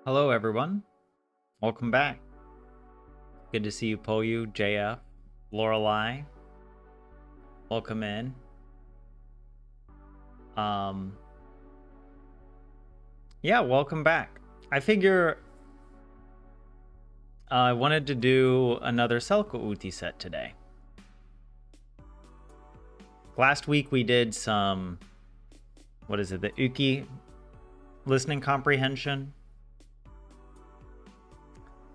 Hello, everyone. Welcome back. Good to see you, Poyu, JF, Lorelei. Welcome in. Yeah, welcome back. I figure I wanted to do another Selko Uti set today. Last week we did some, the Uki listening comprehension.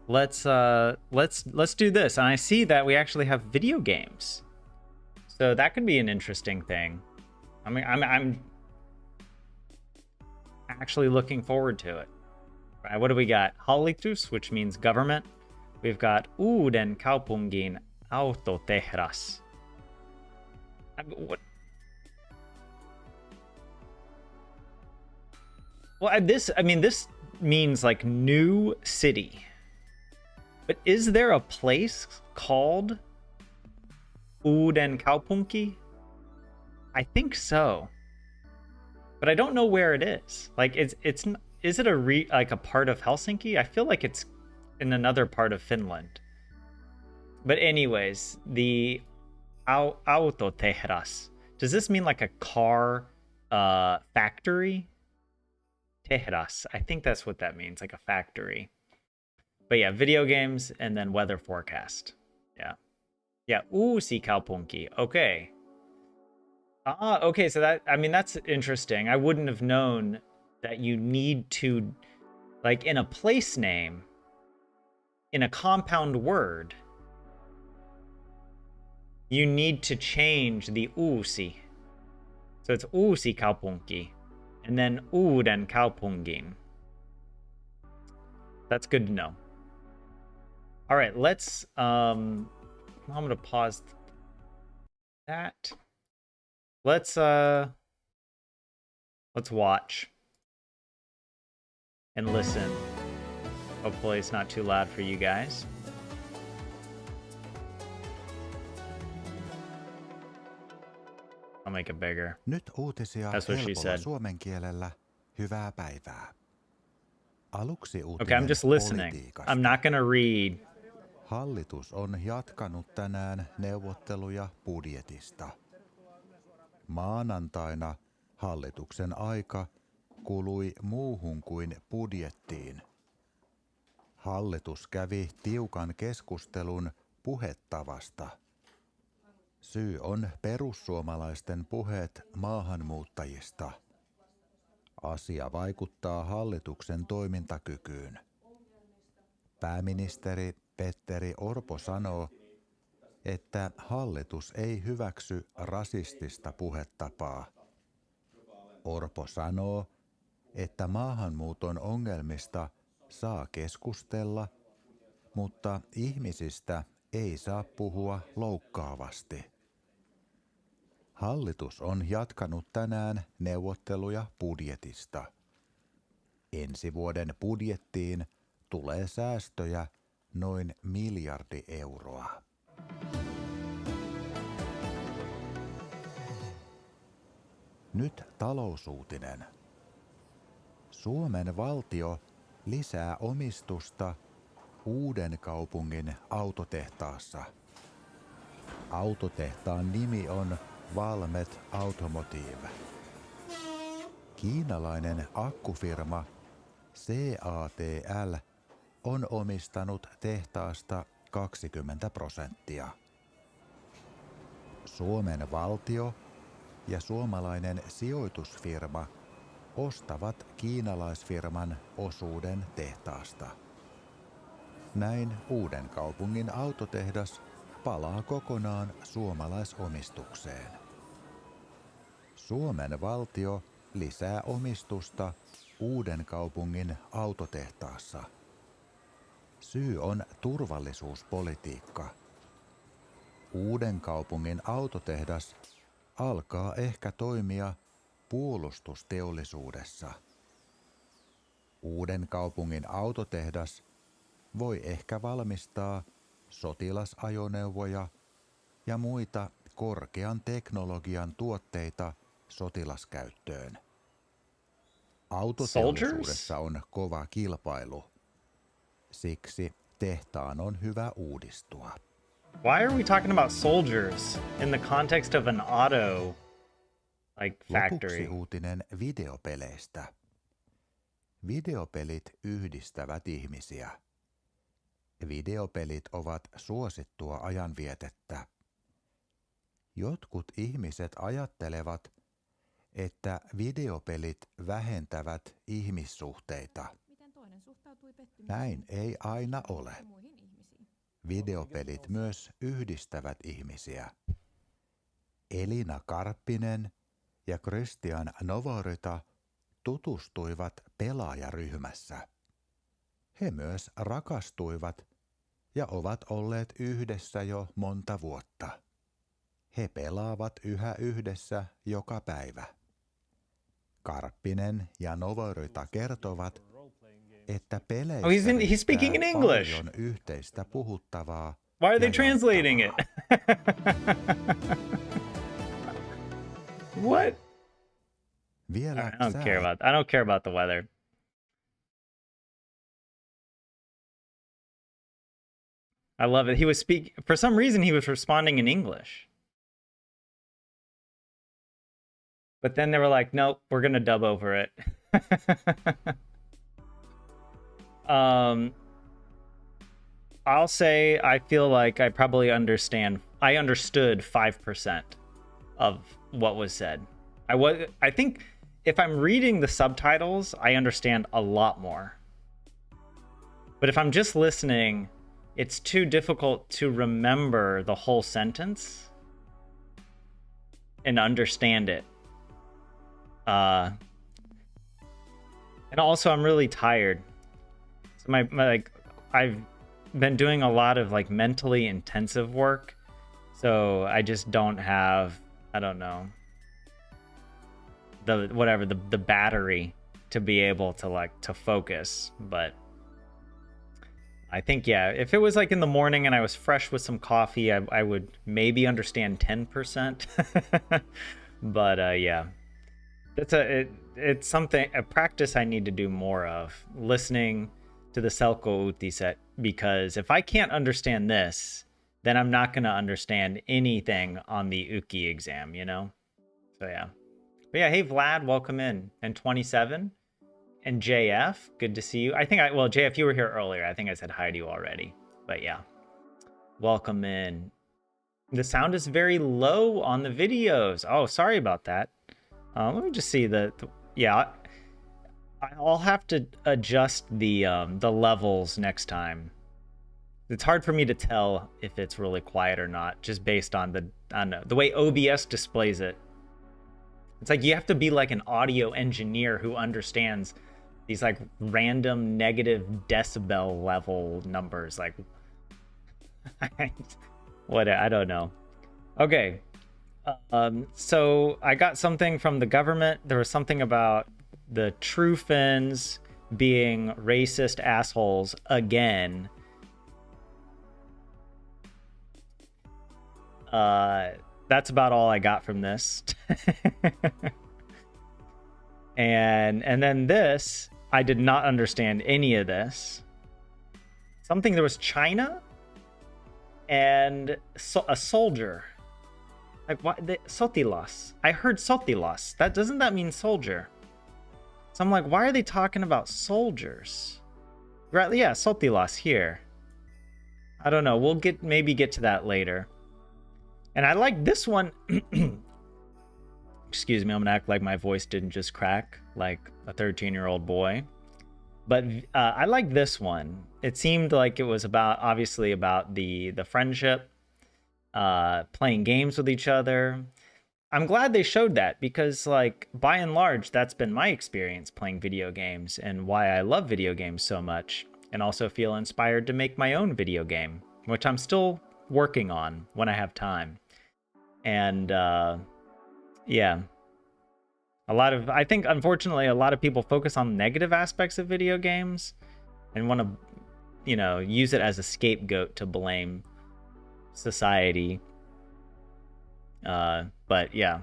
Let's do this. And I see that we actually have video games, so that could be an interesting thing. I mean, I'm actually looking forward to it. All right, what do we got? Hallitus, which means government. We've got Uuden kaupungin autotehdas. What? Well, this means like new city. But is there a place called Uuden kaupunki? I think so. But I don't know where it is. Like is it a part of Helsinki? I feel like it's in another part of Finland. But anyways, the autotehdas. Does this mean like a car factory? Tehdas. I think that's what that means, like a factory. But yeah, video games and then weather forecast. Yeah. Yeah, uusi kaupunki. Okay. Okay, so that's interesting. I wouldn't have known that you need to, like, in a place name, in a compound word, you need to change the uusi. So it's uusi kaupunki, and then uuden kaupungin. That's good to know. All right, let's, I'm going to pause that. Let's watch and listen. Hopefully it's not too loud for you guys. I'll make it bigger. Nyt uutisia That's what she helpolla said. suomen kielellä. Hyvää päivää. Aluksi Okay, uutinen I'm just listening. politiikasta. I'm not gonna read. Hallitus on jatkanut tänään neuvotteluja budjetista. Maanantaina hallituksen aika kului muuhun kuin budjettiin. Hallitus kävi tiukan keskustelun puhetavasta. Syy on perussuomalaisten puheet maahanmuuttajista. Asia vaikuttaa hallituksen toimintakykyyn. Pääministeri Petteri Orpo sanoo, että hallitus ei hyväksy rasistista puhetapaa. Orpo sanoo, että maahanmuuton ongelmista saa keskustella, mutta ihmisistä ei saa puhua loukkaavasti. Hallitus on jatkanut tänään neuvotteluja budjetista. Ensi vuoden budjettiin tulee säästöjä noin 1 miljardi euroa. Nyt talousuutinen. Suomen valtio lisää omistusta Uuden kaupungin autotehtaassa. Autotehtaan nimi on Valmet Automotive. Kiinalainen akkufirma CATL on omistanut tehtaasta 20%. Suomen valtio ja suomalainen sijoitusfirma ostavat kiinalaisfirman osuuden tehtaasta. Näin Uuden kaupungin autotehdas palaa kokonaan suomalaisomistukseen. Suomen valtio lisää omistusta Uuden kaupungin autotehtaassa. Syy on turvallisuuspolitiikka. Uuden kaupungin autotehdas alkaa ehkä toimia puolustusteollisuudessa. Uuden kaupungin autotehdas voi ehkä valmistaa sotilasajoneuvoja ja muita korkean teknologian tuotteita sotilaskäyttöön. Autoteollisuudessa on kova kilpailu. Siksi tehtaan on hyvä uudistua. Why are we talking about soldiers in the context of an auto factory? Lopuksi uutinen videopeleistä. Videopelit yhdistävät ihmisiä. Videopelit ovat suosittua ajanvietettä. Jotkut ihmiset ajattelevat, että videopelit vähentävät ihmissuhteita. Näin ei aina ole. Videopelit myös yhdistävät ihmisiä. Elina Karppinen ja Christian Novoryta tutustuivat pelaajaryhmässä. He myös rakastuivat ja ovat olleet yhdessä jo monta vuotta. He pelaavat yhä yhdessä joka päivä. Karppinen ja Novoryta kertovat, että peleissä he's speaking in English. Paljon yhteistä puhuttavaa. Why are they translating it? What? Vielä I don't care about the weather. I love it. He was for some reason he was responding in English. But then they were like, nope, we're going to dub over it. I'll say I feel like I probably understood 5% of what was said. I think if I'm reading the subtitles, I understand a lot more. But if I'm just listening, it's too difficult to remember the whole sentence and understand it. And also I'm really tired. So I've been doing a lot of mentally intensive work. So I just don't have, I don't know, the battery to be able to focus. But I think, yeah, if it was in the morning and I was fresh with some coffee, I would maybe understand 10%. But yeah, it's something, a practice I need to do more of, listening to the Selko Uutiset, because if I can't understand this, then I'm not going to understand anything on the Uki exam, you know? So yeah. But yeah, hey Vlad, welcome in. And 27. And JF, good to see you. Well, JF, you were here earlier. I think I said hi to you already. But yeah, welcome in. The sound is very low on the videos. Oh, sorry about that. Let me just see yeah, I'll have to adjust the levels next time. It's hard for me to tell if it's really quiet or not, just based on the way OBS displays it. It's like you have to be an audio engineer who understands these random negative decibel level numbers. What, I don't know. Okay. So I got something from the government. There was something about the true Finns being racist assholes again. That's about all I got from this. and then this, I did not understand any of this. There was China and a soldier. What? Sotilas. I heard Sotilas. Doesn't that mean soldier? So I'm why are they talking about soldiers? Right? Yeah, Sotilas here. I don't know. We'll maybe get to that later. And I like this one. Excuse me, I'm gonna act like my voice didn't just crack like a 13-year-old boy. But I like this one. It seemed like it was obviously about the friendship, playing games with each other. I'm glad they showed that, because by and large, that's been my experience playing video games and why I love video games so much, and also feel inspired to make my own video game, which I'm still working on when I have time. And yeah, I think unfortunately a lot of people focus on negative aspects of video games and want to, use it as a scapegoat to blame society. But yeah,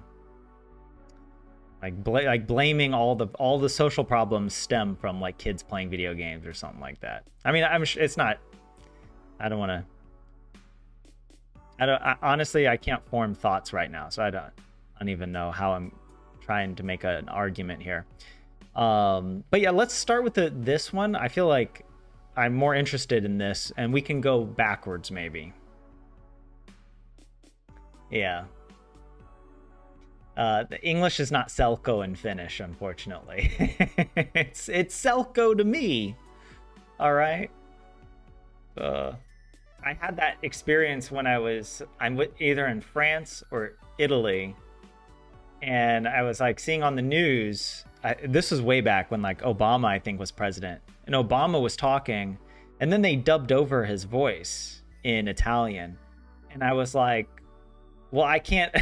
Like blaming all the social problems stem from like kids playing video games or something like that. I mean, it's not. I don't want to. Honestly, I can't form thoughts right now, so I don't even know how I'm trying to make an argument here. But yeah, let's start with this one. I feel like I'm more interested in this, and we can go backwards maybe. Yeah. The English is not Selko in Finnish, unfortunately. it's Selko to me. All right. I had that experience when I'm either in France or Italy, and I was like seeing on the news. This was way back when like Obama, I think, was president, and Obama was talking, and then they dubbed over his voice in Italian, and I was like, well, I can't.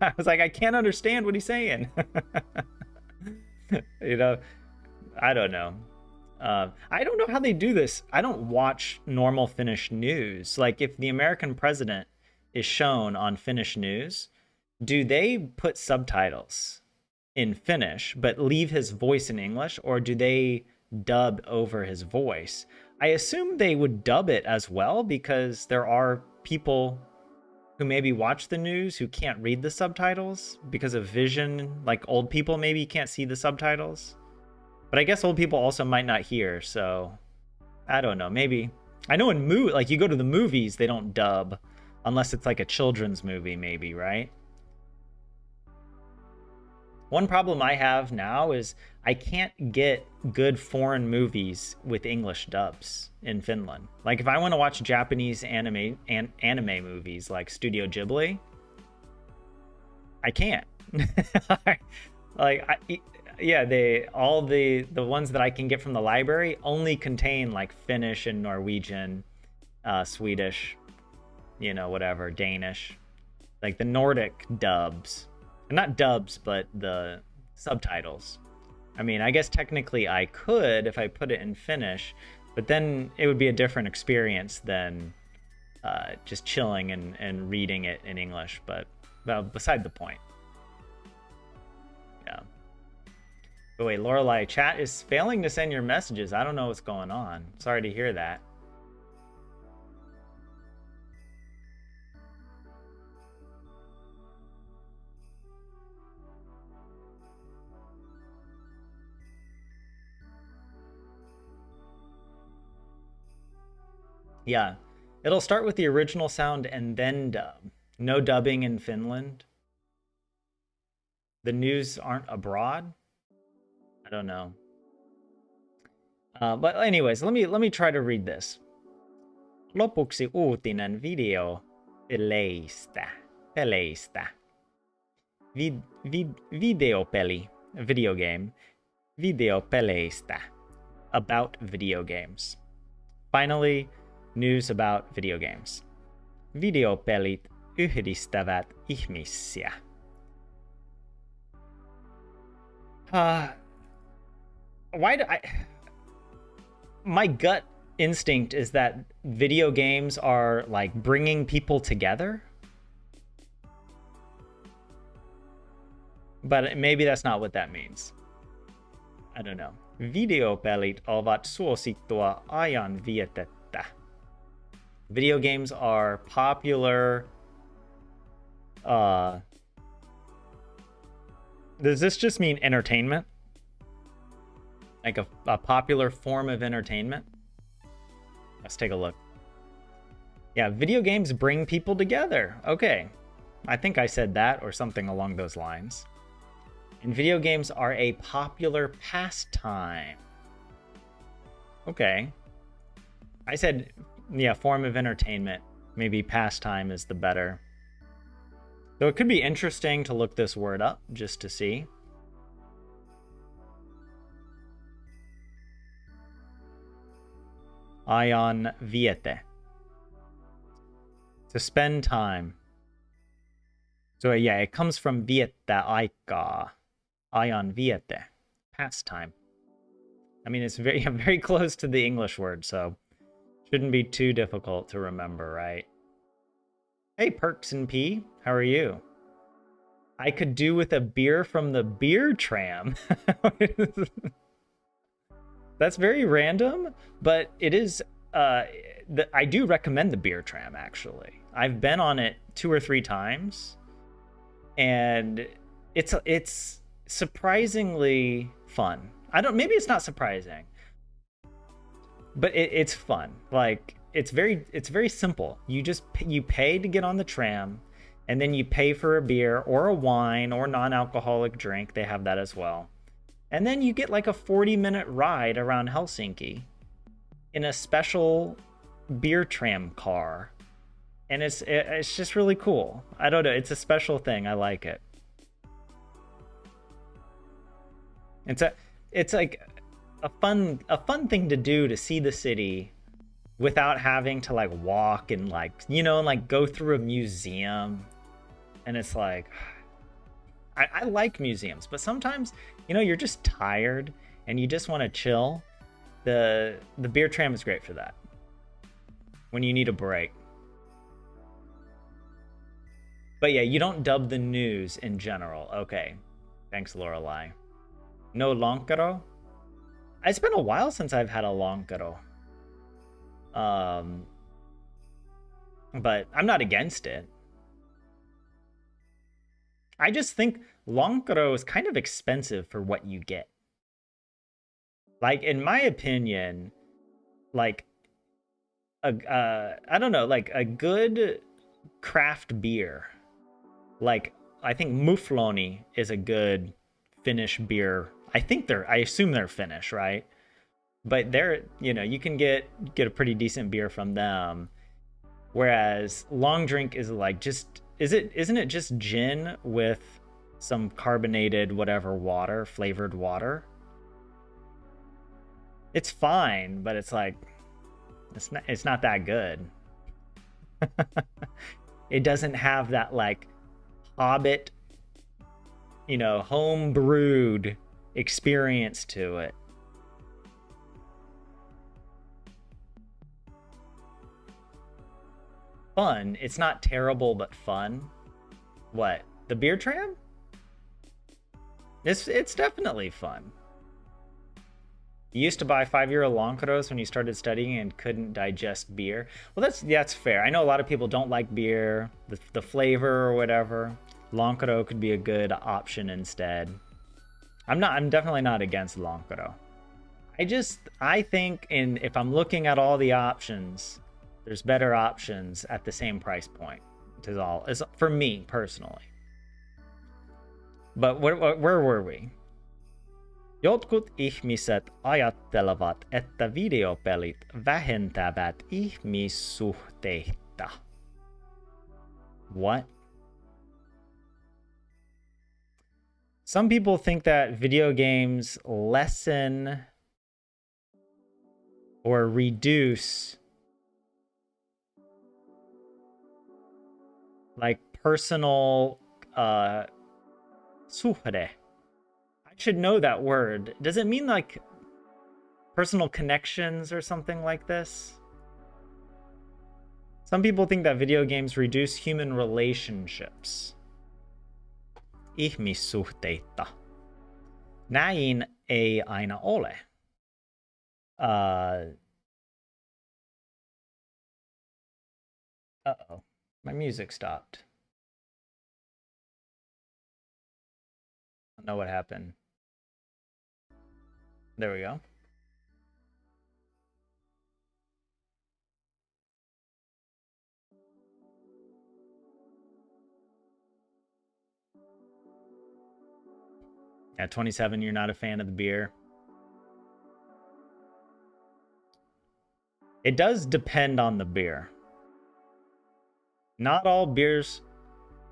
I was like, I can't understand what he's saying. You know, I don't know. I don't know how they do this. I don't watch normal Finnish news. Like, if the American president is shown on Finnish news, do they put subtitles in Finnish but leave his voice in English, or do they dub over his voice? I assume they would dub it as well, because there are people who maybe watch the news who can't read the subtitles because of vision. Like old people maybe can't see the subtitles. But I guess old people also might not hear, so I don't know. Maybe. I know in like you go to the movies, they don't dub unless it's like a children's movie maybe, right? One problem I have now is I can't get good foreign movies with English dubs in Finland. Like if I want to watch Japanese anime movies like Studio Ghibli, I can't. Yeah, the ones that I can get from the library only contain like Finnish and Norwegian, Swedish, whatever, Danish, like the Nordic dubs. Not dubs, but the subtitles. I mean, I guess technically I could if I put it in Finnish, but then it would be a different experience than just chilling and reading it in English. But beside the point. Yeah. But wait, Lorelai, chat is failing to send your messages. I don't know what's going on. Sorry to hear that. Yeah, it'll start with the original sound and then dub. No dubbing in Finland. The news aren't abroad. I don't know. But anyways, let me try to read this. Lopuksi uutinen peleistä. Videopeli, video game. Videopeleistä, about video games. Finally, news about video games. Videopelit yhdistävät ihmisiä. Why do my gut instinct is that video games are like bringing people together, but maybe that's not what that means. I don't know. Videopelit ovat suosittua ajanvietettä. Video games are popular. Does this just mean entertainment? Like a popular form of entertainment? Let's take a look. Yeah, video games bring people together. Okay. I think I said that or something along those lines. And video games are a popular pastime. Okay. I said, yeah, form of entertainment. Maybe pastime is the better. Though it could be interesting to look this word up just to see. Ajan viete. To spend time. So yeah, it comes from viettää aikaa. Ajan viete. Pastime. I mean, it's very close to the English word, so shouldn't be too difficult to remember, right? Hey, Perks and P, how are you? I could do with a beer from the beer tram. That's very random, but it is. I do recommend the beer tram, actually. I've been on it 2 or 3 times, and it's surprisingly fun. Maybe it's not surprising, but it's fun. Like it's very simple. You pay to get on the tram, and then you pay for a beer or a wine or non-alcoholic drink. They have that as well. And then you get like a 40-minute ride around Helsinki in a special beer tram car. And it's just really cool. I don't know, it's a special thing. I like it. It's like a fun thing to do, to see the city without having to like walk and like, you know, like go through a museum. And it's like, I like museums, but sometimes, you know, you're just tired and you just want to chill. The beer tram is great for that. When you need a break. But yeah, you don't dub the news in general. Okay. Thanks, Lorelei. No lonkero? It's been a while since I've had a lonkero. But I'm not against it. I just think lonkero is kind of expensive for what you get. Like, in my opinion, like, I don't know, like a good craft beer, like I think Mufloni is a good Finnish beer. I assume they're Finnish, right? But they're, you know, you can get a pretty decent beer from them. Whereas long drink is like isn't it just gin with some carbonated whatever water, flavored water? It's fine, but it's like it's not that good. It doesn't have that like Hobbit, you know, home brewed experience to it. Fun. It's not terrible, but fun. What? The beer tram? It's definitely fun. You used to buy 5-euro lonkeros when you started studying and couldn't digest beer. Well, that's fair. I know a lot of people don't like beer, the flavor or whatever. Lonkero could be a good option instead. I'm definitely not against lonkero. I think if I'm looking at all the options, there's better options at the same price point. Is for me personally. But where were we? Jotkut ihmiset ajattelevat, että videopelit vähentävät ihmissuhteita. What? Some people think that video games lessen or reduce like personal suhde. I should know that word. Does it mean like personal connections or something like this? Some people think that video games reduce human relationships. Ihmissuhteita. Näin ei aina ole. Uh-oh. My music stopped. I don't know what happened. There we go. At 27, you're not a fan of the beer. It does depend on the beer. Not all beers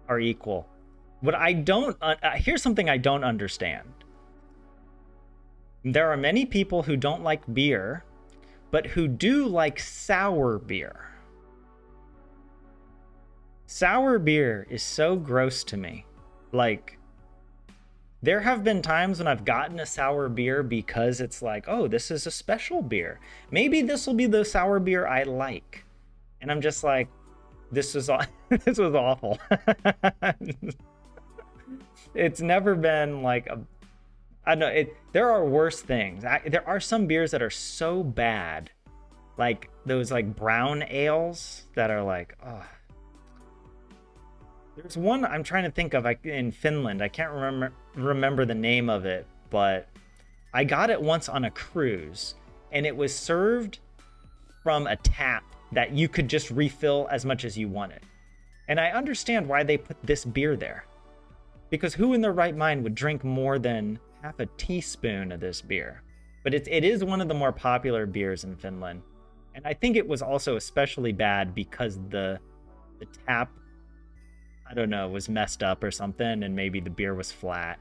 are equal. What I don't... here's something I don't understand. There are many people who don't like beer, but who do like sour beer. Sour beer is so gross to me. Like... There have been times when I've gotten a sour beer because it's like, oh, this is a special beer. Maybe this will be the sour beer I like. And I'm just like, this was awful. It's never been like a, I don't know, there are worse things. There are some beers that are so bad, like those like brown ales that are like, oh. There's one I'm trying to think of, like in Finland. I can't remember the name of it, but I got it once on a cruise, and it was served from a tap that you could just refill as much as you wanted. And I understand why they put this beer there, because who in their right mind would drink more than half a teaspoon of this beer? But it is one of the more popular beers in Finland, and I think it was also especially bad because the tap, I don't know, was messed up or something, and maybe the beer was flat.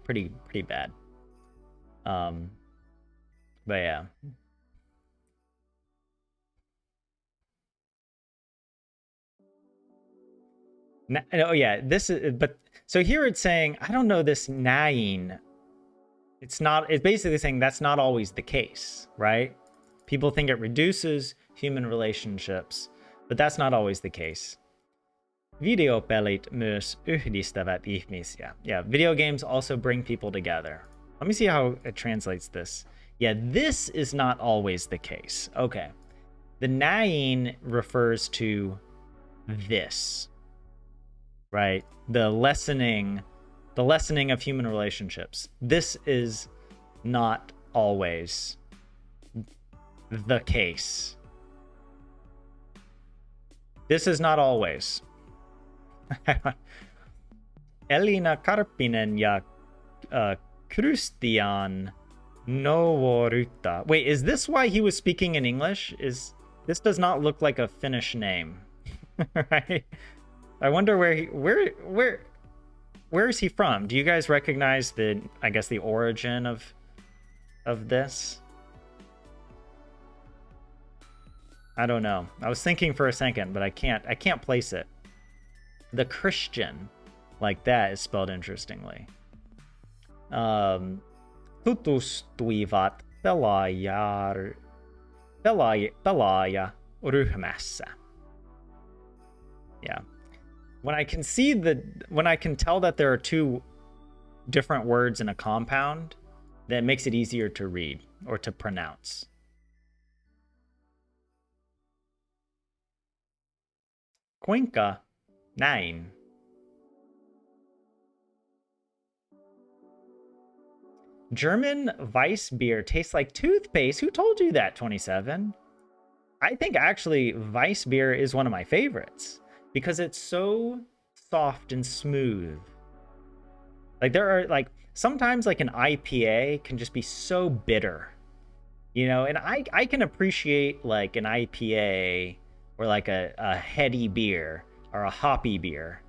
Pretty bad. But yeah. Oh yeah, this is, but so here it's saying, I don't know, this nine. It's basically saying that's not always the case, right? People think it reduces human relationships, but that's not always the case. Videopelit myös yhdistävät ihmisiä. Yeah, video games also bring people together. Let me see how it translates this. Yeah, this is not always the case. Okay. The näin refers to this, right? The lessening of human relationships. This is not always the case. This is not always. Elina Karppinen ja Christian Novorytta. Wait, is this why he was speaking in English? This does not look like a Finnish name, right? I wonder where is he from? Do you guys recognize the origin of this? I don't know. I was thinking for a second, but I can't place it. The Christian, like that, is spelled interestingly. Tutustuivat pelaajaryhmässä. Yeah. When I can tell that there are two different words in a compound, that makes it easier to read or to pronounce. Kuinka näin? German Weiss beer tastes like toothpaste. Who told you that, 27? I think actually Weiss beer is one of my favorites because it's so soft and smooth. Like there are like sometimes like an IPA can just be so bitter, you know, and I can appreciate like an IPA or like a heady beer or a hoppy beer,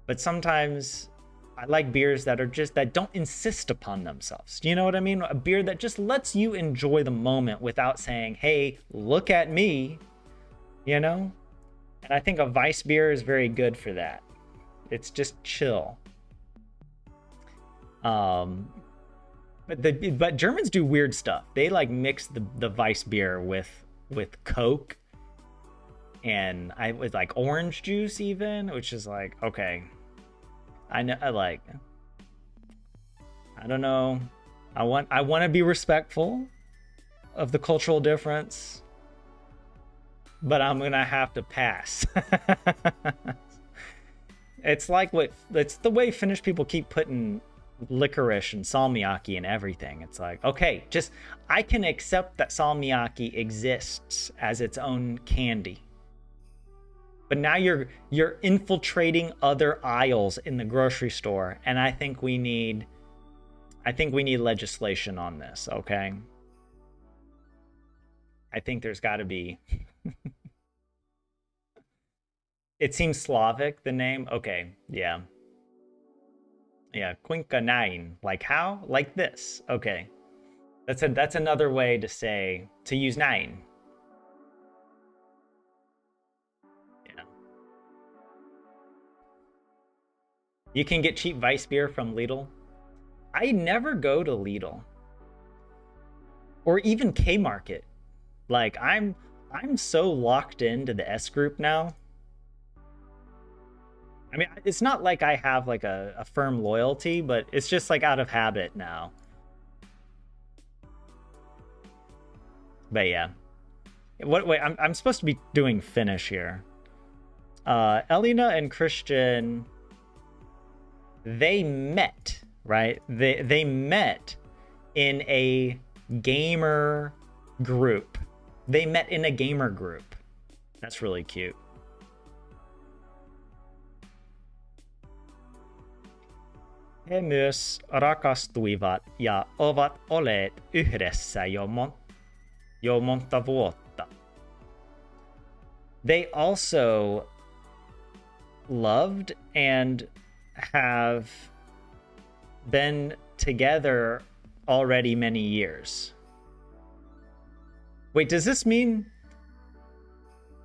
but sometimes I like beers that don't insist upon themselves. Do you know what I mean? A beer that just lets you enjoy the moment without saying, hey, look at me, you know? And I think a Weiss beer is very good for that. It's just chill. But Germans do weird stuff. They like mix the Weiss beer with Coke and with like orange juice even, which is like, okay. I don't know. I want to be respectful of the cultural difference, but I'm gonna have to pass. It's the way Finnish people keep putting licorice and salmiakki and everything. It's like, okay, I can accept that salmiakki exists as its own candy. But now you're infiltrating other aisles in the grocery store, and I think we need legislation on this, okay? I think there's got to be. It seems Slavic, the name. Okay, yeah. Yeah, Kuinka näin. Like how? Like this. Okay. That's another way to use näin. You can get cheap Weiss beer from Lidl. I never go to Lidl or even K-Market. Like I'm so locked into the S group now. I mean, it's not like I have like a firm loyalty, but it's just like out of habit now. But yeah. Wait, I'm supposed to be doing Finnish here. Elena and Christian, they met, right? They met in a gamer group. They met in a gamer group. That's really cute. He myös rakastuivat ja ovat olleet yhdessä jo monta vuotta. They also loved and have been together already many years. Wait, does this mean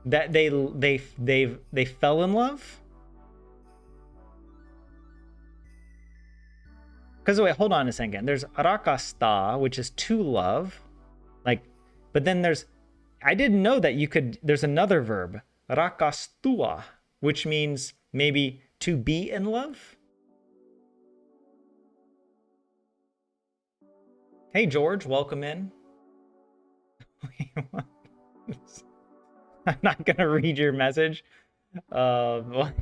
that they fell in love? Because wait, hold on a second. There's rakasta, which is to love, like, but then I didn't know that you could. There's another verb, rakastua, which means maybe to be in love. Hey George, welcome in. I'm not gonna read your message. The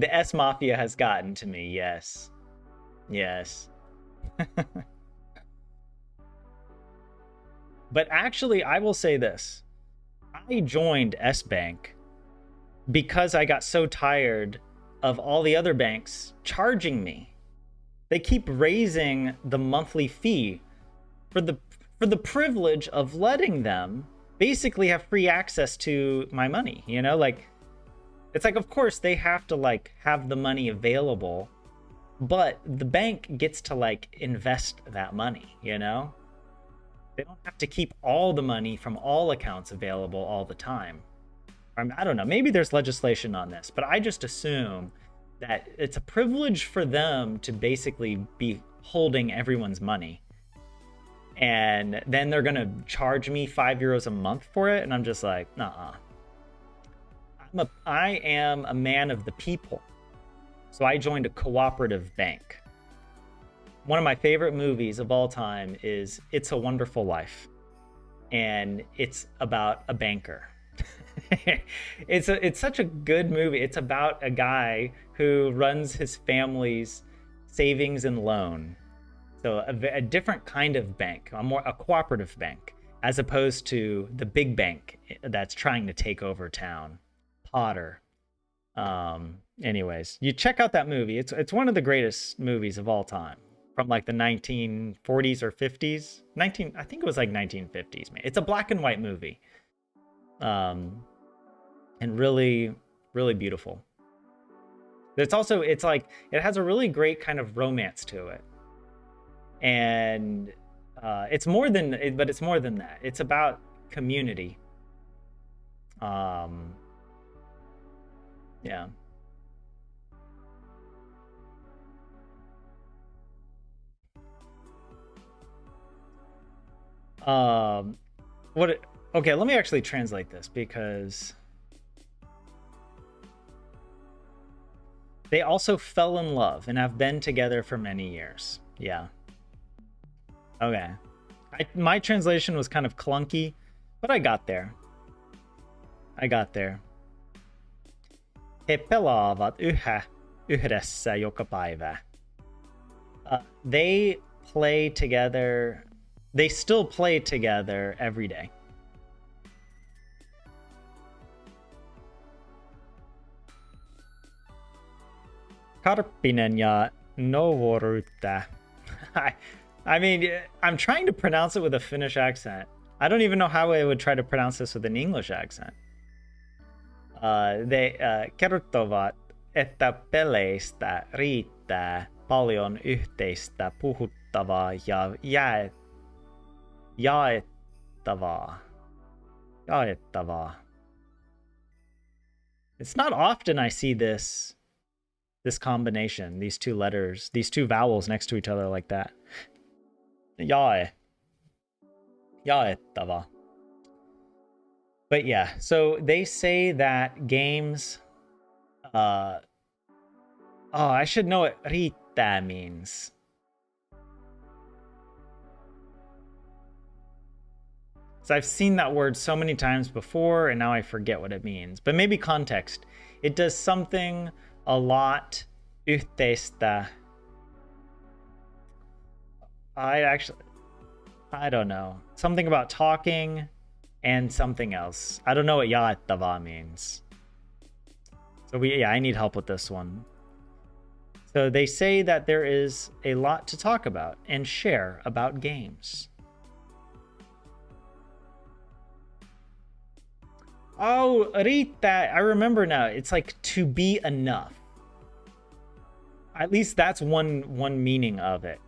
S Mafia has gotten to me. Yes. Yes. But actually, I will say this. I joined S Bank because I got so tired of all the other banks charging me. They keep raising the monthly fee for the privilege of letting them basically have free access to my money, you know? Like, it's like, of course they have to like have the money available, but the bank gets to like invest that money, you know? They don't have to keep all the money from all accounts available all the time. I don't know, maybe there's legislation on this, but I just assume that it's a privilege for them to basically be holding everyone's money. And then they're gonna charge me €5 a month for it, and I'm just like, nah. I am a man of the people. So I joined a cooperative bank. One of my favorite movies of all time is It's a Wonderful Life. And it's about a banker. It's such a good movie. It's about a guy who runs his family's savings and loan. So a different kind of bank, a cooperative bank, as opposed to the big bank that's trying to take over town. Potter. Anyways, you check out that movie. It's one of the greatest movies of all time, from like the 1940s or 50s. I think it was like 1950s, man. It's a black and white movie. And really, really beautiful. It's like, it has a really great kind of romance to it. And it's more than that. It's about community. Yeah. Okay, let me actually translate this, because they also fell in love and have been together for many years. Yeah. Okay. My translation was kind of clunky, but I got there. He pelaavat yhdessä joka päivä. They play together. They still play together every day. Karppinen ja Novorutta. I mean, I'm trying to pronounce it with a Finnish accent. I don't even know how I would try to pronounce this with an English accent. They kertovat, että peleistä riittää paljon yhteistä puhuttavaa ja jaettavaa. It's not often I see this combination, these two letters, these two vowels next to each other like that. Jaettava. But yeah, so they say that games Oh, I should know what rita means. So I've seen that word so many times before, and now I forget what it means. But maybe context. It does something a lot. Yhteistä. I don't know. Something about talking and something else. I don't know what jaettava means. So I need help with this one. So they say that there is a lot to talk about and share about games. Oh, Rita, I remember now. It's like to be enough. At least that's one meaning of it.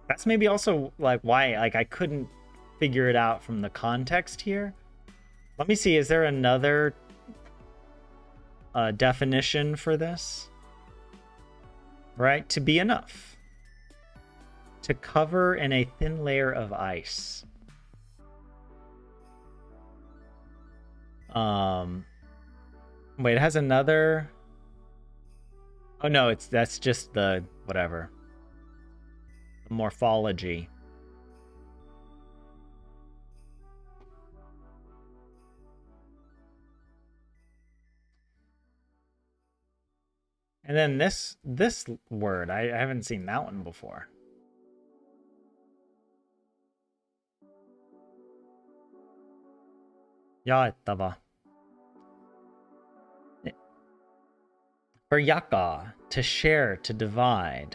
That's maybe also like why I couldn't figure it out from the context here. Let me see, is there another definition for this? Right, to be enough. To cover in a thin layer of ice. Wait, it has another. Oh no, that's just the whatever. The morphology. And then this word, I haven't seen that one before. Jaettava. For yaka, to share, to divide.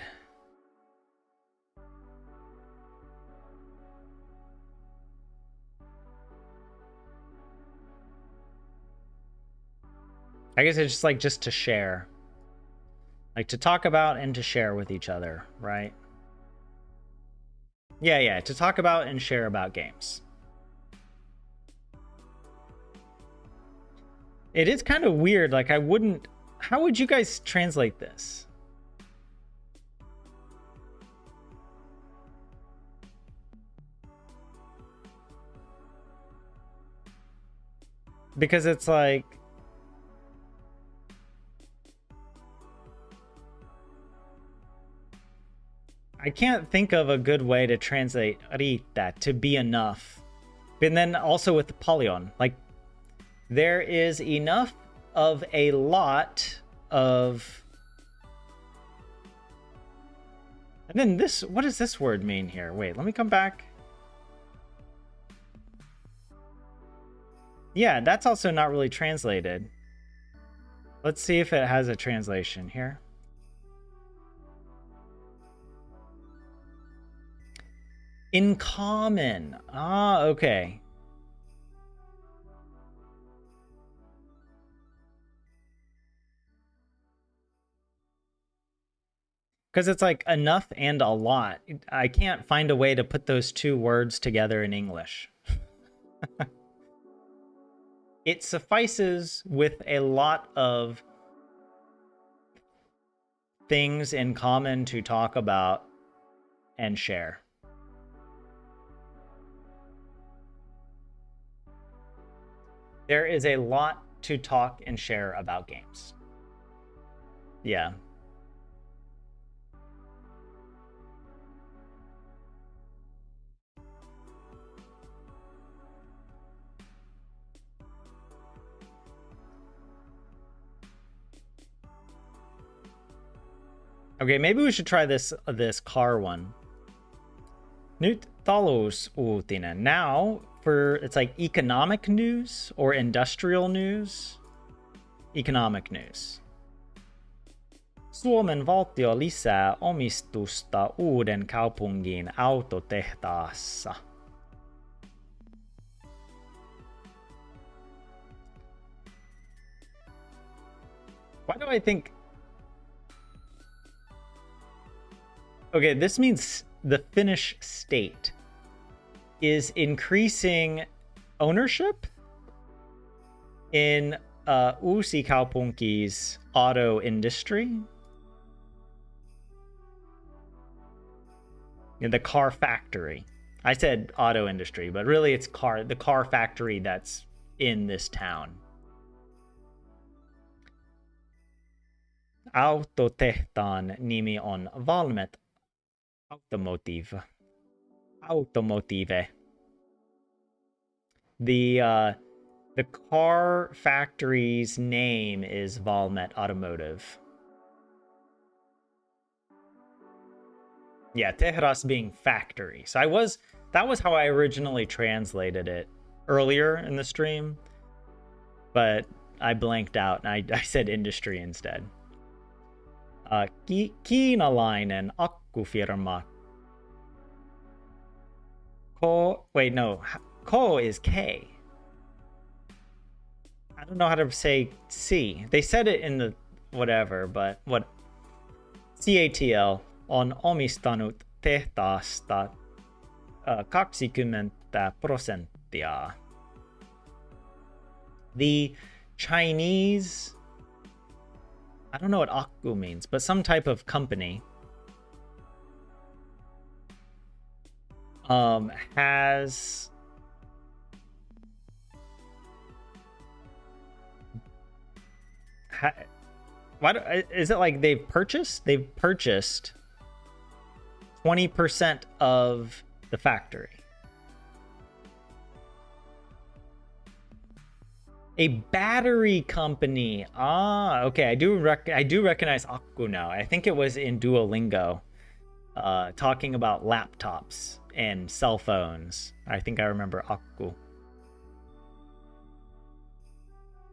I guess it's just to share. Like to talk about and to share with each other, right? Yeah, to talk about and share about games. It is kind of weird, like how would you guys translate this? Because it's like, I can't think of a good way to translate rita, to be enough. And then also with the polyon, like there is enough of a lot of. And then this, what does this word mean here? Wait, let me come back. Yeah, that's also not really translated. Let's see if it has a translation here. In common. Ah, okay. Because it's like enough and a lot. I can't find a way to put those two words together in English. It suffices with a lot of things in common to talk about and share. There is a lot to talk and share about games. Yeah. Okay, maybe we should try this car one. Nyt talousuutinen. Now for it's like economic news or industrial news. Economic news. Suomen valtio lisää omistusta uuden kaupungin autotehtaassa. Why do I think... Okay, this means the Finnish state is increasing ownership in Uusi Kaupunki's auto industry. In the car factory. I said auto industry, but really it's the car factory that's in this town. autotehtaan nimi on Valmet Automotive. Automotive. The car factory's name is Valmet Automotive. Yeah, Tehras being factory. So that was how I originally translated it earlier in the stream, but I blanked out and I said industry instead. Kiinalainen akkufirma. Wait, no. Ko is K. I don't know how to say C. They said it in the whatever, but what? CATL on omistanut tehtaasta 20%. The Chinese, I don't know what akku means, but some type of company has is it like they've purchased 20% of the factory. A battery company. Ah, okay. I do recognize akku now. I think it was in Duolingo, talking about laptops and cell phones. I think I remember akku.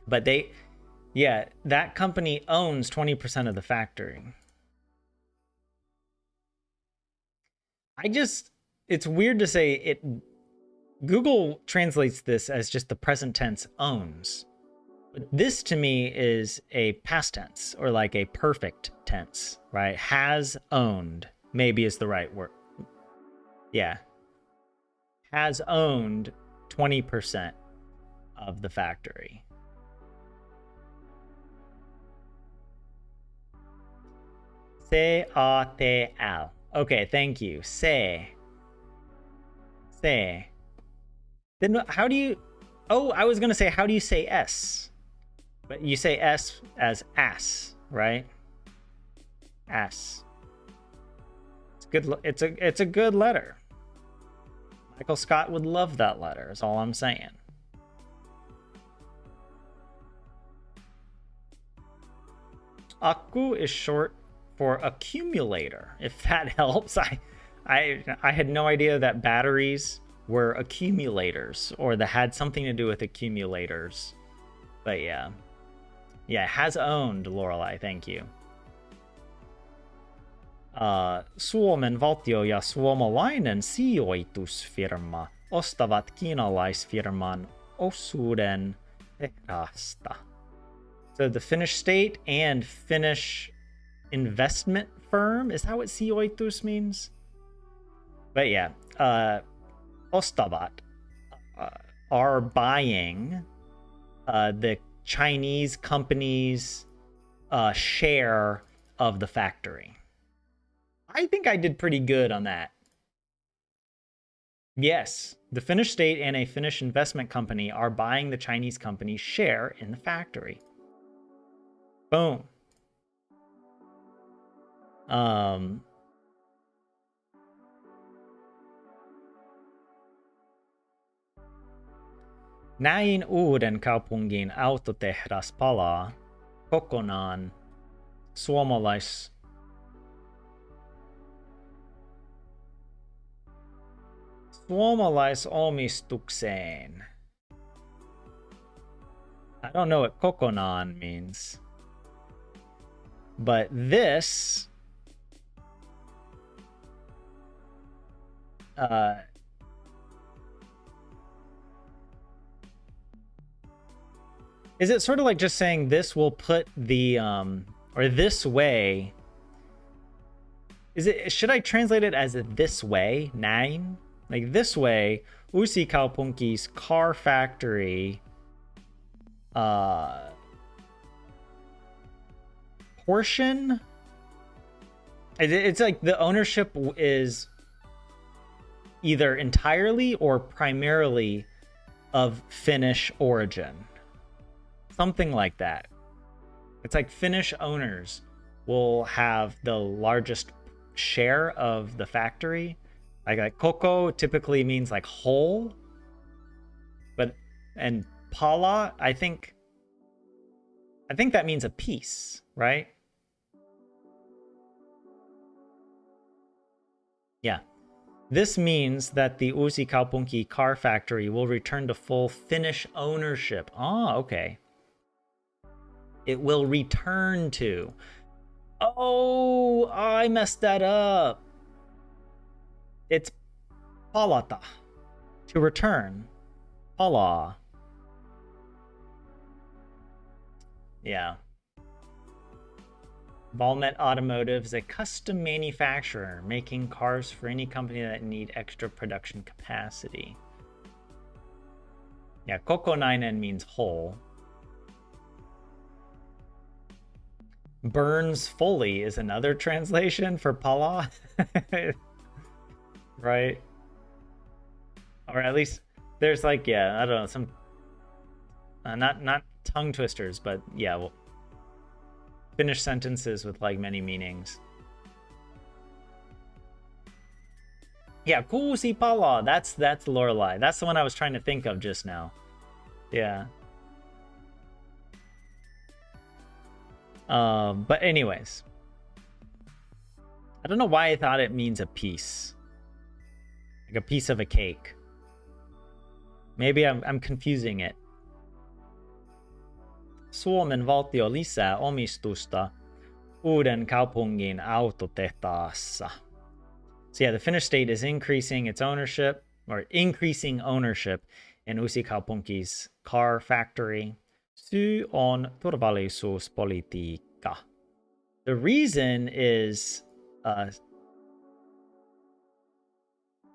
But that company owns 20% of the factory. It's weird to say it. Google translates this as just the present tense owns. But this to me is a past tense or like a perfect tense, right? Has owned, maybe is the right word. Yeah. Has owned 20% of the factory. C-A-T-L. Okay, thank you. Say. Then how do you... Oh, I was going to say, how do you say S? But you say S as ass, right? Ass. It's good. It's a good letter. Michael Scott would love that letter, is all I'm saying. Akku is short for accumulator, if that helps. I had no idea that batteries were accumulators or that had something to do with accumulators. But yeah, has owned, Lorelei, thank you. Suomen valtio ja suomalainen sijoitusfirma ostavat kiinalaisfirman osuuden Tehrasta. So the Finnish state and Finnish investment firm, is that what sijoitus means? But yeah, ostavat are buying the Chinese company's share of the factory. I think I did pretty good on that. Yes, the Finnish state and a Finnish investment company are buying the Chinese company's share in the factory. Boom. Näin uuden kaupungin autotehdas palaa kokonaan suomalaisomistukseen. I don't know what kokonaan means. But this is it sort of like just saying this will put the or this way? Should I translate it as this way? Näin? Like this way, Uusi Kaupunki's car factory portion. It's like the ownership is either entirely or primarily of Finnish origin. Something like that. It's like Finnish owners will have the largest share of the factory. Like koko typically means like whole, and pala, I think that means a piece, right? Yeah. This means that the Uusikaupunki car factory will return to full Finnish ownership. Ah, okay. It will return to. Oh, I messed that up. It's palata, to return. Pala. Yeah. Valmet Automotive is a custom manufacturer making cars for any company that need extra production capacity. Yeah, kokonainen means whole. Burns fully is another translation for pala. Right? Or at least there's like, yeah, I don't know, some not tongue twisters, but yeah, well, Finnish sentences with like many meanings. Yeah, kuusi pala. That's Lorelei. That's the one I was trying to think of just now. Yeah. But anyways, I don't know why I thought it means a piece, like a piece of a cake. Maybe I'm confusing it. Suomen valtio lisää omistusta uuden kaupungin autotehtaassa. So yeah, the Finnish state is increasing its ownership, or increasing ownership in Uusikaupunki's car factory. Syy on turvallisuuspolitiikka. The reason is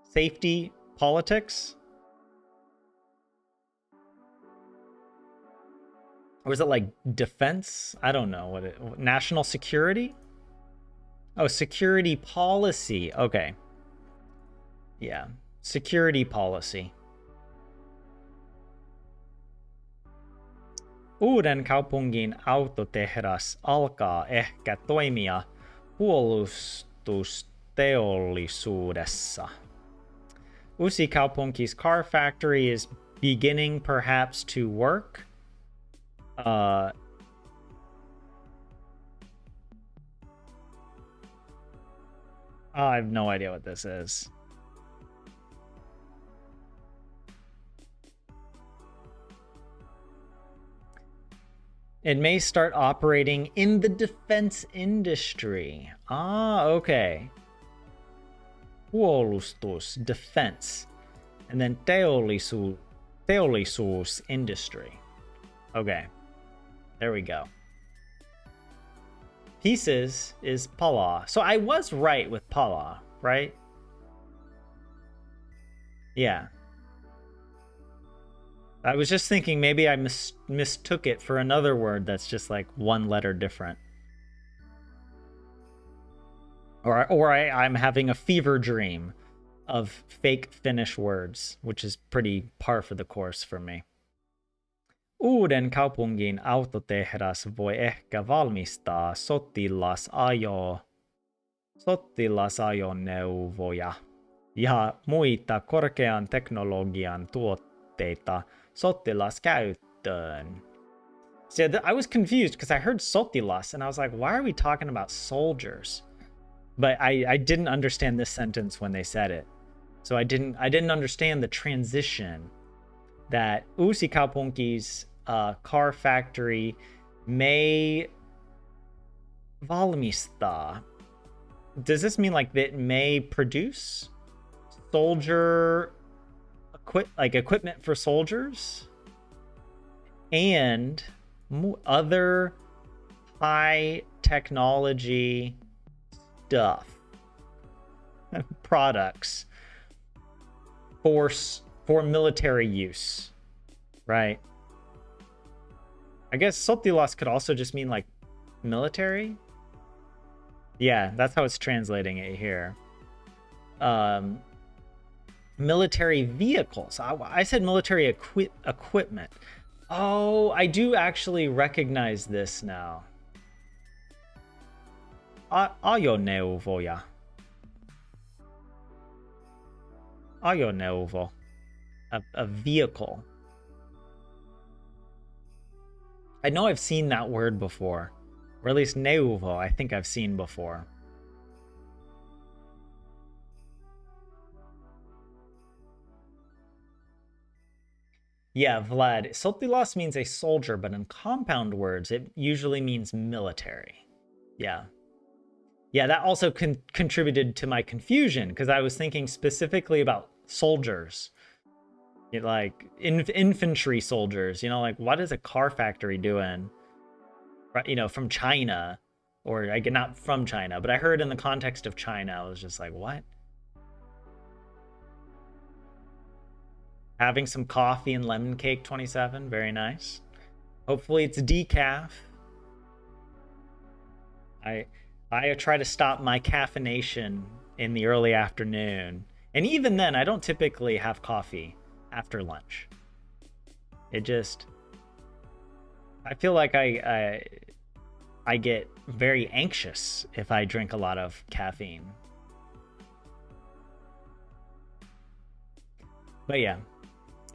safety politics. Or is it like defense? I don't know what it. National security? Oh, security policy. Okay. Yeah. Security policy. Uuden kaupungin autotehdas alkaa ehkä toimia puolustusteollisuudessa. Uusikaupunki's car factory is beginning perhaps to work. I have no idea what this is. It may start operating in the defense industry. Ah, okay. Puolustus, defense. And then teollisuus industry. Okay. There we go. Pieces is pala. So I was right with pala, right? Yeah. I was just thinking maybe I mistook it for another word that's just like one letter different. Or I'm having a fever dream of fake Finnish words, which is pretty par for the course for me. Uuden kaupungin autotehdas voi ehkä valmistaa sotilasajoneuvoja ja muita korkean teknologian tuotteita sotilaskäyttöön. So I was confused because I heard sotilas and I was like, why are we talking about soldiers? But I didn't understand this sentence when they said it. So I didn't understand the transition that Uusikaupunki's car factory may valmistaa. Does this mean like that may produce soldier equipment for soldiers and other high technology stuff, products for military use, right? I guess sotilas could also just mean like military. Yeah, that's how it's translating it here. Military vehicles. I said military equipment. Oh, I do actually recognize this now. ajoneuvoja. Ajoneuvo. A vehicle. I know I've seen that word before. Or at least neuvo, I think I've seen before. Yeah, Vlad. Sotilas means a soldier, but in compound words, it usually means military. Yeah. Yeah, that also contributed to my confusion, because I was thinking specifically about soldiers. Like infantry soldiers, like what is a car factory doing, from China, or I get not from China, but I heard in the context of China, I was just like, what? Having some coffee and lemon cake 27, very nice. Hopefully it's decaf. I try to stop my caffeination in the early afternoon, and even then, I don't typically have coffee after lunch. I feel like I get very anxious if I drink a lot of caffeine. But yeah.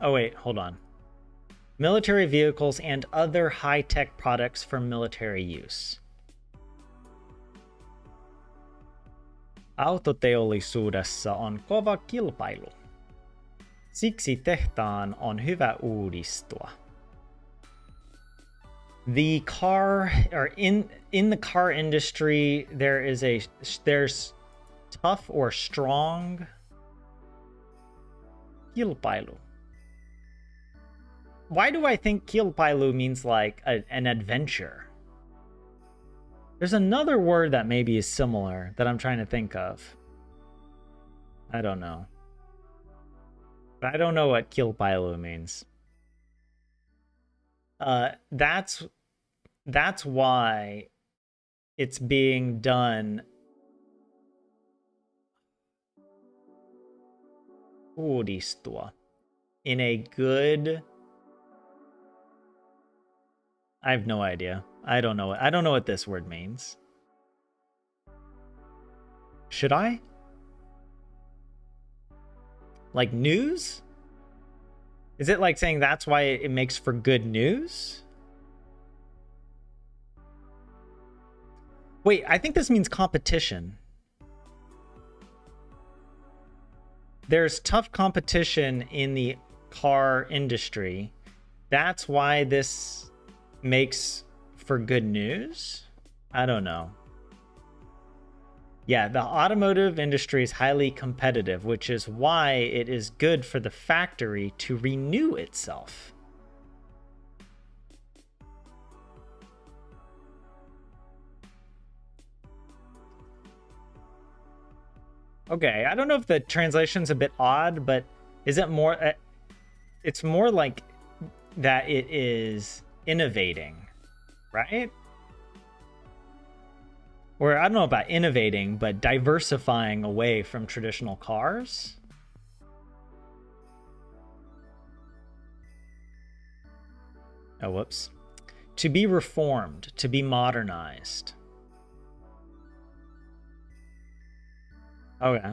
Oh wait, hold on. Military vehicles and other high-tech products for military use. Autoteollisuudessa on kova kilpailu. Siksi tehtaan on hyvä uudistua. The car, or in the car industry, there's tough or strong kilpailu. Why do I think kilpailu means like an adventure? There's another word that maybe is similar that I'm trying to think of. I don't know. But I don't know what kilpailu means. That's why it's being done. Uudistua. In a good. I have no idea. I don't know. I don't know what this word means. Should I? Like news? Is it like saying that's why it makes for good news? Wait, I think this means competition. There's tough competition in the car industry. That's why this makes for good news? I don't know. Yeah, the automotive industry is highly competitive, which is why it is good for the factory to renew itself. Okay, I don't know if the translation's a bit odd, but is it more... it's more like that it is innovating, right? Or I don't know about innovating, but diversifying away from traditional cars. Oh, whoops. To be reformed, to be modernized. Okay.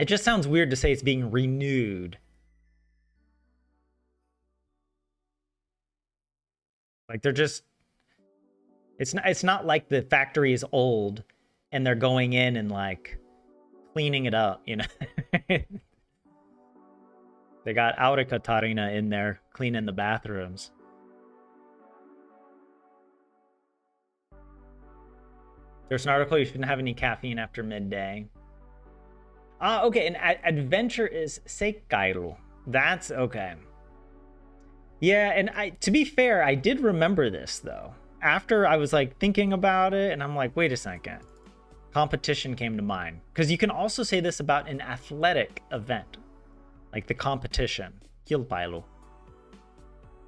It just sounds weird to say it's being renewed. Like they're just, it's not like the factory is old and they're going in and like cleaning it up, They got Aura Katarina in there cleaning the bathrooms. There's an article, you shouldn't have any caffeine after midday. Okay, and adventure is seikkailu. That's okay. Yeah, and to be fair, I did remember this though. After I was like thinking about it, and I'm like, wait a second. Competition came to mind. Because you can also say this about an athletic event. Like the competition. Kilpailu.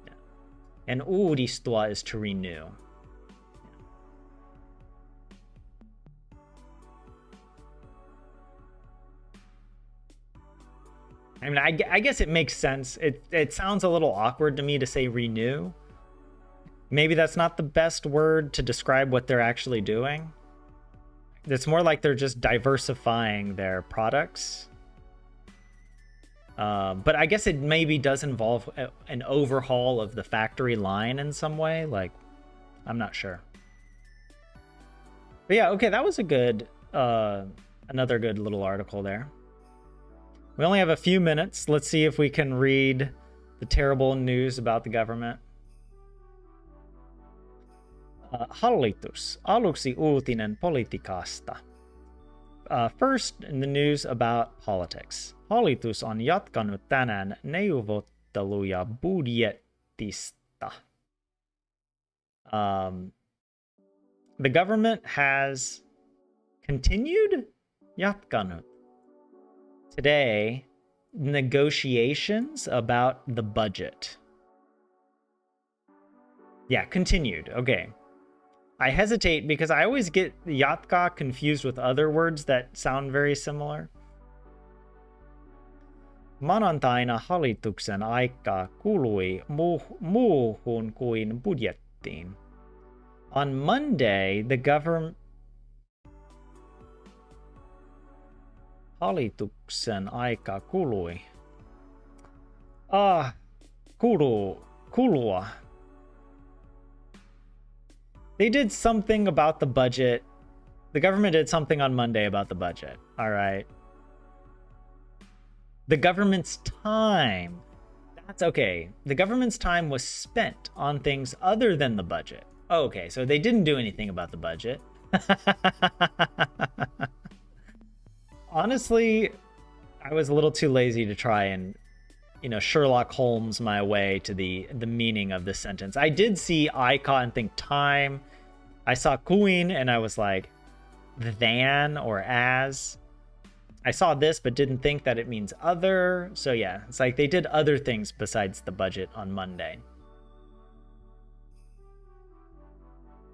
Yeah. And uudistua is to renew. I mean, I guess it makes sense. It sounds a little awkward to me to say renew. maybe that's not the best word to describe what they're actually doing. It's more like they're just diversifying their products. But I guess it maybe does involve an overhaul of the factory line in some way. Like, I'm not sure. But yeah, okay, that was a good, another good little article there. We only have a few minutes. Let's see if we can read the terrible news about the government. Hallitus, aluksi uutinen politiikasta. First, in the news about politics. Hallitus on jatkanut tänään neuvotteluja budjetista. The government has continued, jatkanut, today, negotiations about the budget. Yeah, continued. Okay. I hesitate because I always get jatka confused with other words that sound very similar. Maanantaina hallituksen aika kului muuhun kuin budjettiin. On Monday, the government... Hallituksen aika kului. Kulua. They did something about the budget. The government did something on Monday about the budget. All right. The government's time. That's okay. The government's time was spent on things other than the budget. Okay, so they didn't do anything about the budget. Honestly, I was a little too lazy to try and, Sherlock Holmes my way to the meaning of this sentence. I did see icon and think time. I saw queen and I was like, than or as. I saw this but didn't think that it means other. So yeah, it's like they did other things besides the budget on Monday.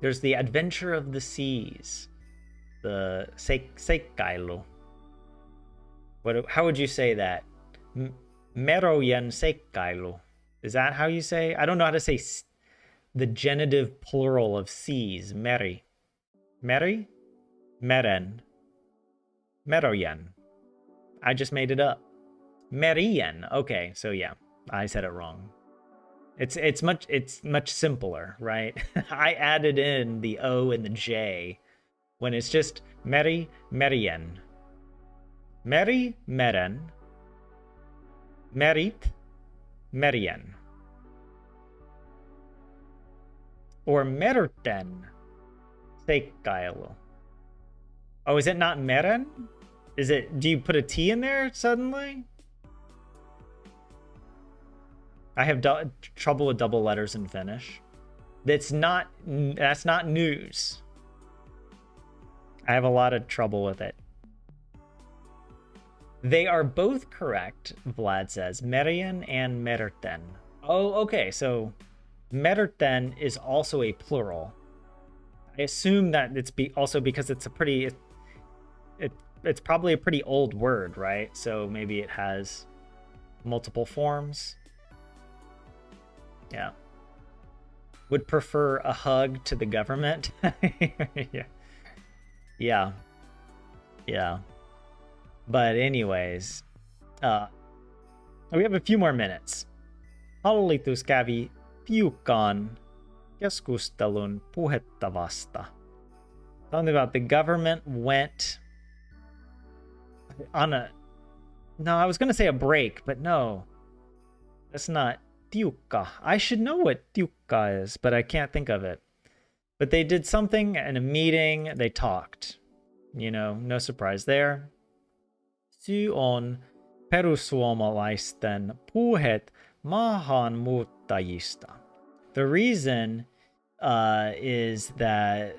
There's the Adventure of the Seas. The seikkailu. How would you say that? Merojen seikkailu. Is that how you say? I don't know how to say the genitive plural of seas. Meri. Meri? Meren. Merojen. I just made it up. Merien. Okay, so yeah, I said it wrong. It's much simpler, right? I added in the O and the J when it's just Meri, Merien. Meri, Meren. Merit, Merien. Or merten, seikkailu. Oh, is it not meren? Do you put a T in there suddenly? I have trouble with double letters in Finnish. That's not news. I have a lot of trouble with it. They are both correct, Vlad says. Merien and merten. Oh, okay, so merten is also a plural. I assume that it's also because it's it's probably a pretty old word, right? So maybe it has multiple forms. Yeah. Would prefer a hug to the government. Yeah. But anyways, we have a few more minutes. Hallitus kävi tiukan keskustelun puhettavasta. Something about the government went on I was going to say a break, but no. That's not tiukka. I should know what tiukka is, but I can't think of it. But they did something in a meeting, they talked. No surprise there. Syy on perussuomalaisten puheet maahanmuuttajista. The reason is that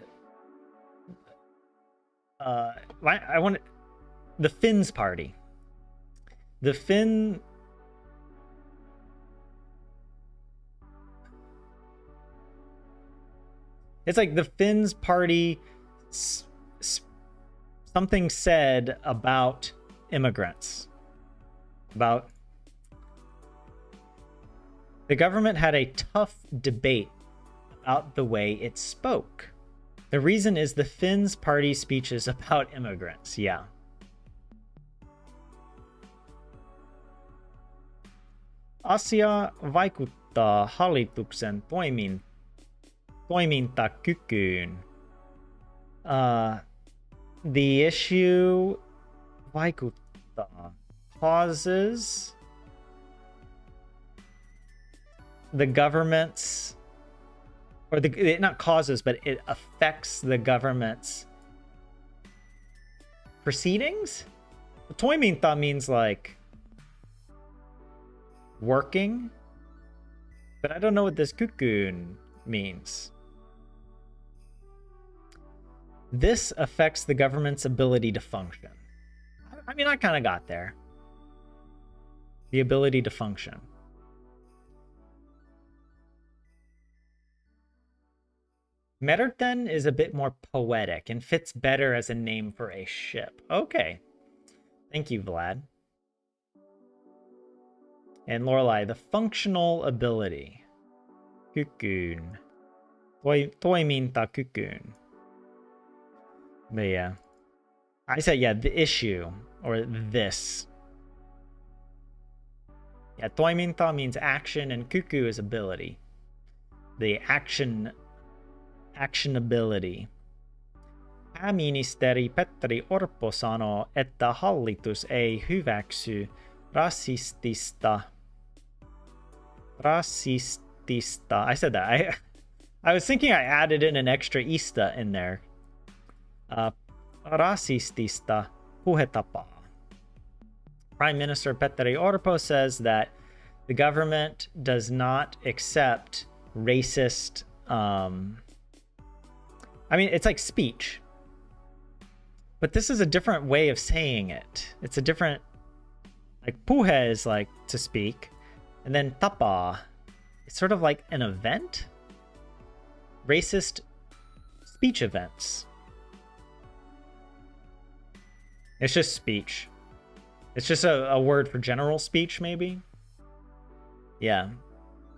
I want the Finns party. The Finn. It's like the Finns party. Something said about immigrants. About the government had a tough debate about the way it spoke. The reason is the Finns' party speeches about immigrants. Yeah. Asia vaikuttaa hallituksen toimintakykyyn. The issue vaikuttaa causes the government's, or not causes, but it affects the government's proceedings. Toiminta means like working, but I don't know what this kykyyn means. This affects the government's ability to function. I mean, I kind of got there. The ability to function. Merten is a bit more poetic and fits better as a name for a ship. Okay. Thank you, Vlad. And Lorelai, the functional ability. Kykyyn. Toimintakykyyn. But yeah. I said, yeah, the issue, or this. Yeah, toiminta means action, and kyky is ability. The actionability. Pääministeri Petteri Orpo sanoo, että hallitus ei hyväksy rasistista. I said that. I was thinking I added in an extra ista in there. Rasistista puhetapaa. Prime Minister Petteri Orpo says that the government does not accept racist. I mean, it's like speech, but this is a different way of saying it. It's a different, like puhe is like to speak, and then tapa, it's sort of like an event. Racist speech events. It's just speech. It's just a word for general speech, maybe. Yeah.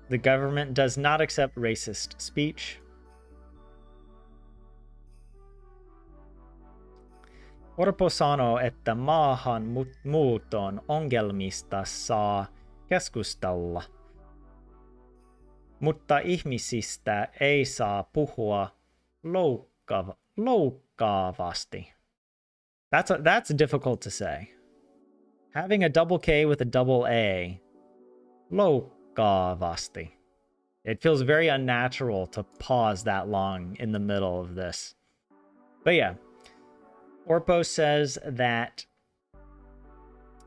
The government does not accept racist speech. Orpo sanoo, että maahanmuuton ongelmista saa keskustella, mutta ihmisistä ei saa puhua loukkaavasti. That's difficult to say. Having a double K with a double A, loukkaavasti. It feels very unnatural to pause that long in the middle of this. But yeah, Orpo says that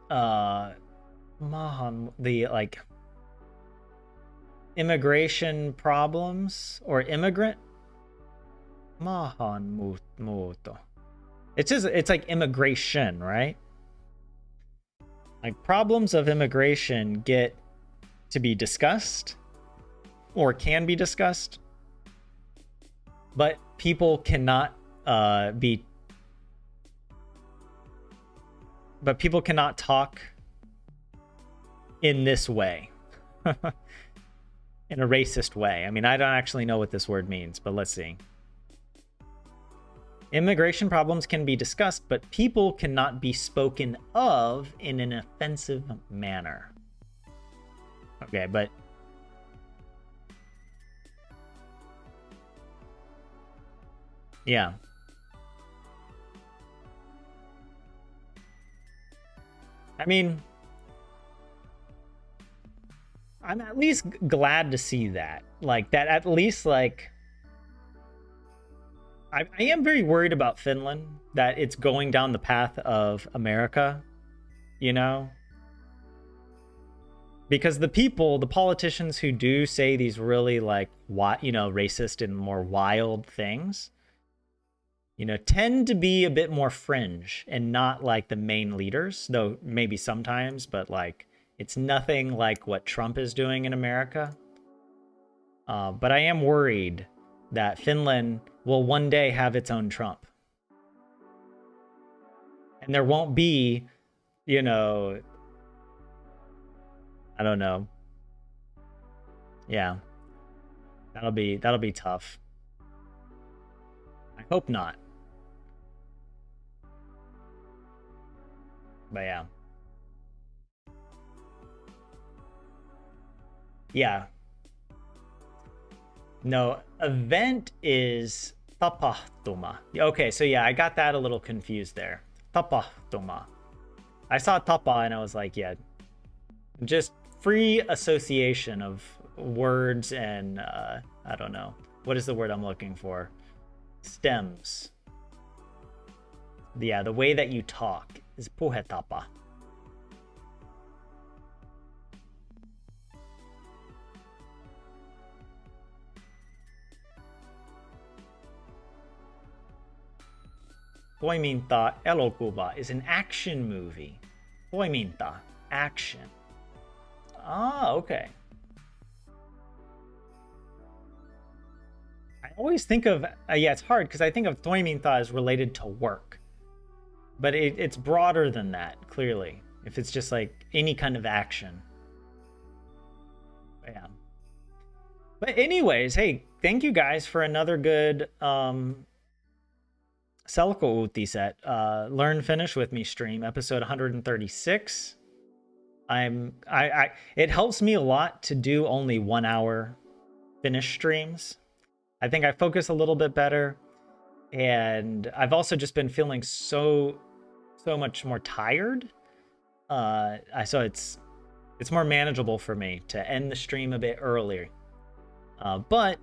the like immigration problems or immigrant maahanmuutto. It's like immigration, right? Like problems of immigration get to be discussed or can be discussed, but people cannot talk in this way. In a racist way. I mean, I don't actually know what this word means, but let's see. Immigration problems can be discussed, but people cannot be spoken of in an offensive manner. Okay, but yeah. I mean, I'm at least glad to see that. Like, that at least, like, I am very worried about Finland, that it's going down the path of America, you know? Because the politicians who do say these really, like, racist and more wild things, tend to be a bit more fringe and not like the main leaders, though maybe sometimes, but like, it's nothing like what Trump is doing in America. But I am worried that Finland will one day have its own Trump. And there won't be, I don't know. Yeah. That'll be tough. I hope not. But yeah. Yeah. No, event is tapahtuma. Okay, so yeah, I got that a little confused there. Tapahtuma. I saw tapa and I was like, yeah, just free association of words and I don't know. What is the word I'm looking for? Stems. Yeah, the way that you talk is puhetapa. Toiminta elokuva is an action movie. Toiminta, action. Ah, okay. I always think of, yeah, it's hard because I think of toiminta as related to work. But it's broader than that, clearly. If it's just like any kind of action. But yeah. But anyways, hey, thank you guys for another good Selko set. Learn Finnish with me stream, episode 136. It helps me a lot to do only 1 hour Finnish streams. I think I focus a little bit better. And I've also just been feeling so much more tired. So it's more manageable for me to end the stream a bit earlier. But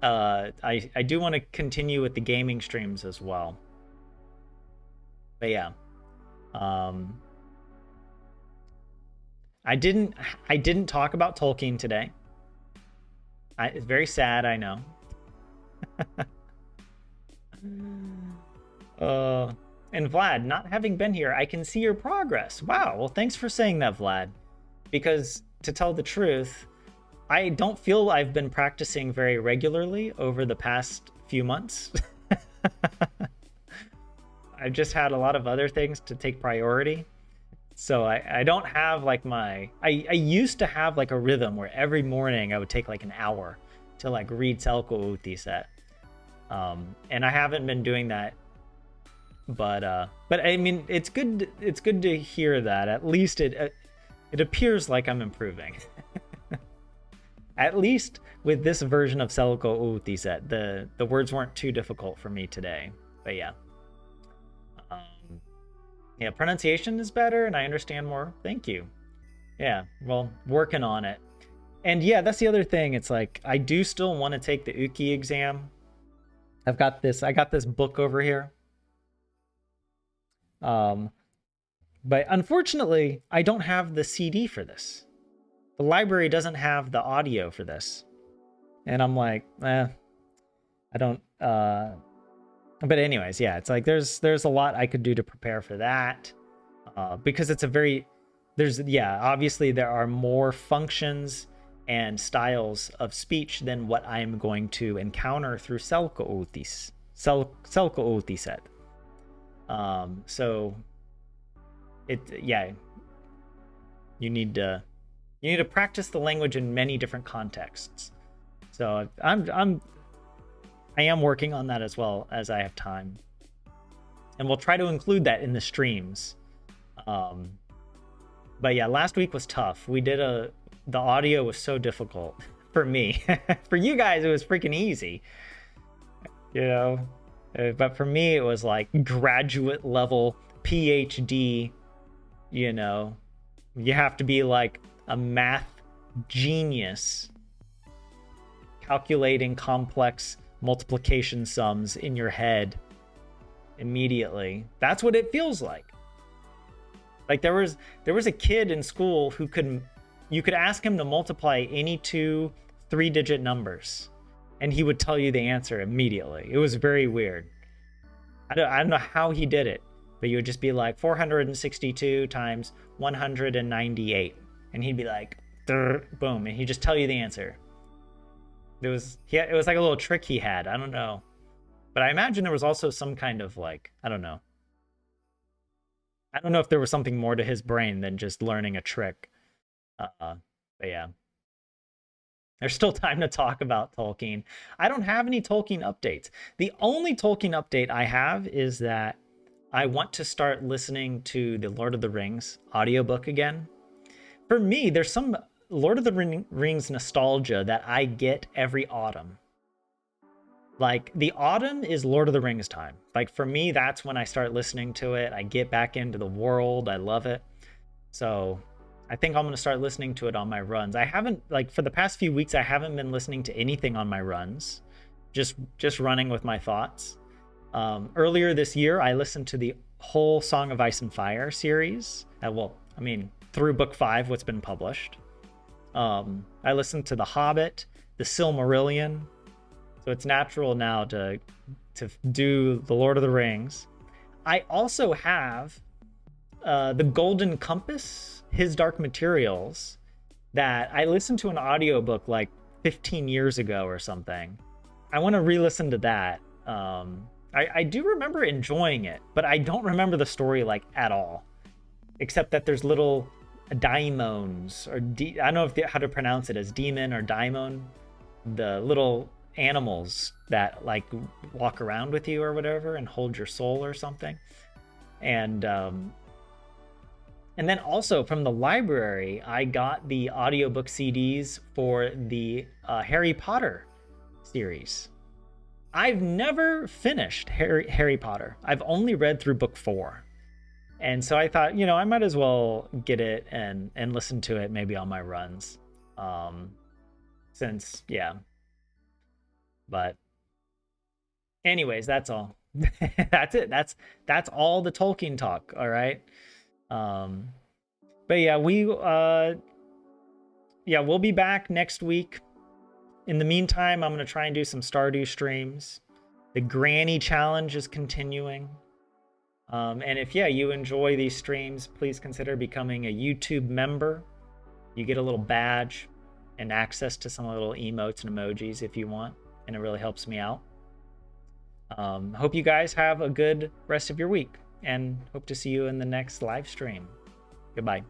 I do want to continue with the gaming streams as well. But yeah. I didn't talk about Tolkien today. It's very sad, I know. And Vlad, not having been here, I can see your progress. Wow, well, thanks for saying that, Vlad. Because to tell the truth, I don't feel I've been practicing very regularly over the past few months. I've just had a lot of other things to take priority. So I don't have like I used to have like a rhythm where every morning I would take like an hour to like read Selko set. And I haven't been doing that. But I mean, it's good to hear that. At least it appears like I'm improving. At least with this version of Selko set, the words weren't too difficult for me today. But yeah. Yeah, pronunciation is better and I understand more. Thank you. Yeah, well, working on it. And yeah, that's the other thing. It's like I do still want to take the Uki exam. I got this book over here. But unfortunately, I don't have the CD for this. The library doesn't have the audio for this. And I'm like, I don't but anyways, yeah, it's like there's a lot I could do to prepare for that. Because it's obviously there are more functions and styles of speech than what I'm going to encounter through Selko set. So you need to practice the language in many different contexts. So I am working on that as well as I have time. And we'll try to include that in the streams. But yeah, last week was tough. The audio was so difficult for me. For you guys, it was freaking easy. You know? But for me, it was like graduate level PhD, you know. You have to be like a math genius calculating complex multiplication sums in your head immediately. That's what it feels like. Like there was a kid in school who you could ask him to multiply any two 3-digit numbers and he would tell you the answer immediately. It was very weird. I don't know how he did it, but you would just be like 462 times 198 and he'd be like boom, and he'd just tell you the answer. It was like a little trick he had. I don't know. But I imagine there was also some kind of like, I don't know. I don't know if there was something more to his brain than just learning a trick. But yeah. There's still time to talk about Tolkien. I don't have any Tolkien updates. The only Tolkien update I have is that I want to start listening to the Lord of the Rings audiobook again. For me, there's some Lord of the Rings nostalgia that I get every autumn. Like the autumn is Lord of the Rings time. Like for me, that's when I start listening to it. I get back into the world. I love it. So I think I'm going to start listening to it on my runs. I haven't, like, for the past few weeks, I haven't been listening to anything on my runs, just running with my thoughts. Earlier this year, I listened to the whole Song of Ice and Fire series. Through book 5, what's been published. I listened to The Hobbit, The Silmarillion. So it's natural now to do The Lord of the Rings. I also have The Golden Compass, His Dark Materials, that I listened to an audiobook like 15 years ago or something. I want to re-listen to that. I do remember enjoying it, but I don't remember the story like at all, except that there's little daimons, or I don't know how to pronounce it, as demon or daimon, the little animals that like walk around with you or whatever and hold your soul or something. And then also from the library, I got the audiobook CDs for the Harry Potter series. I've never finished Harry Potter. I've only read through book 4. And so I thought, I might as well get it and listen to it maybe on my runs. But anyways, that's all. That's it. That's all the Tolkien talk. All right. But yeah, we'll be back next week. In the meantime, I'm going to try and do some Stardew streams. The Granny Challenge is continuing. And if you enjoy these streams, please consider becoming a YouTube member. You get a little badge and access to some little emotes and emojis if you want, and it really helps me out. Hope you guys have a good rest of your week, and hope to see you in the next live stream. Goodbye.